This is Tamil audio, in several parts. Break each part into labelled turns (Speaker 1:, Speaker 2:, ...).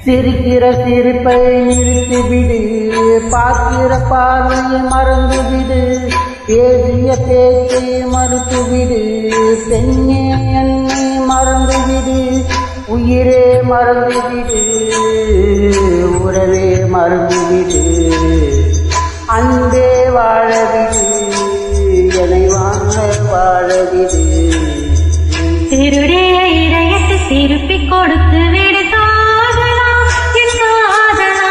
Speaker 1: சிரிக்கிற சிரிப்பை நிறுத்திவிடு, பார்க்கிற பார்வையை மறந்துவிடு, பேசிய பேச்சை மறுத்துவிடு, பெண்ணே என்னை மறந்துவிடு, உயிரே மறந்துவிடு, உறவே மறந்துவிடு, அன்பே வாழவிடு, என்னை வாங்க வாழவிடு.
Speaker 2: திருடைய இதயத்தை திருப்பி கொடுத்து விடு காதலா, என் காதலா,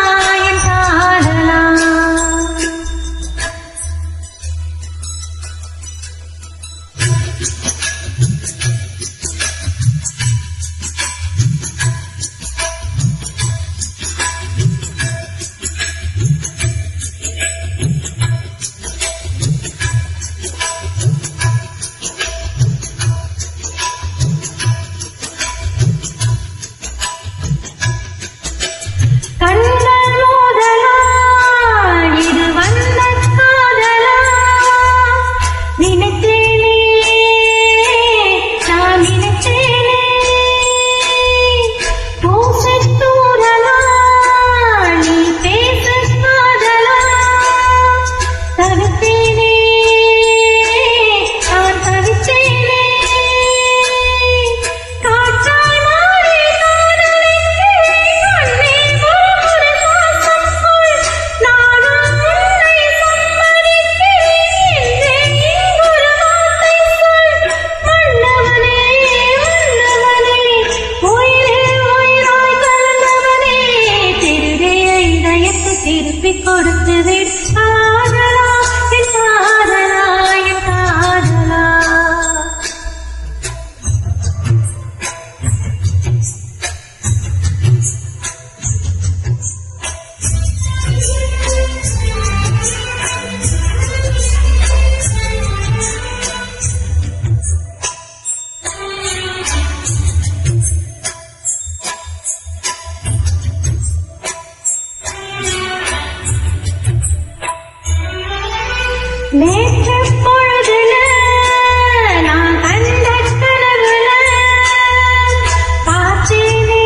Speaker 2: என் காதலா. திருப்பி கொடுத்து விடு காதலா, என் காதலா, என் காதலா. நேற்று பொழுதுல நான் கண்ட கனவுல பார்த்தேனே,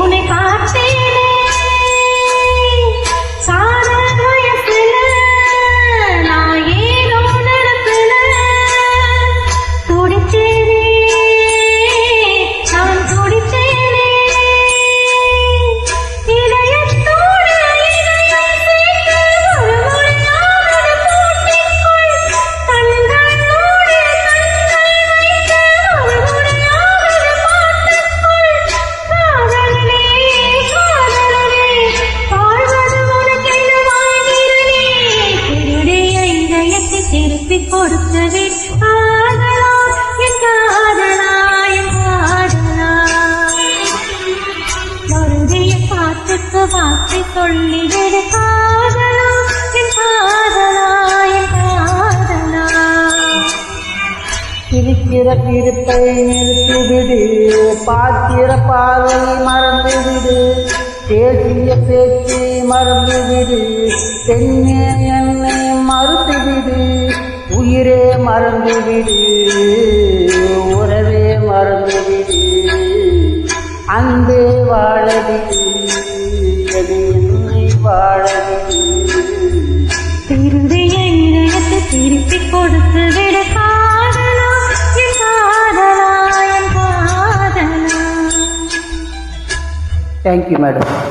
Speaker 2: உன்னை பார்த்தேனே, காதல் வயசுல நான் ஏதோ நடக்கல, துடித்தேனே, நான் துடித்தேனே, இதயத்தோடு இதயம் சேர்த்து ஒரு திருப்பி கொடுத்து விடு காதலா, என் காதலா, என் காதலா. மறுதிய பாட்டுக்கு வார்த்தை சொல்லிவிடு காதலா, என் காதலா, என் காதலா.
Speaker 1: சிரிக்கிற சிரிப்பை நிறுத்திவிடு, பார்க்கிற பார்வையை மறந்துவிடு, பேசிய பேச்சை மறந்துவிடு, பெண்ணே என்னை மறுத்துவிடு, உயிரே மறந்துவிடு, உறவே மறந்துவிடு, அன்பே வாழவிடு, என்னை வாழவிடு.
Speaker 2: திருடைய இதயத்தை திருப்பி கொடுத்து விடு காதலா, என் காதலா, என் காதலா.
Speaker 1: Thank you, madam.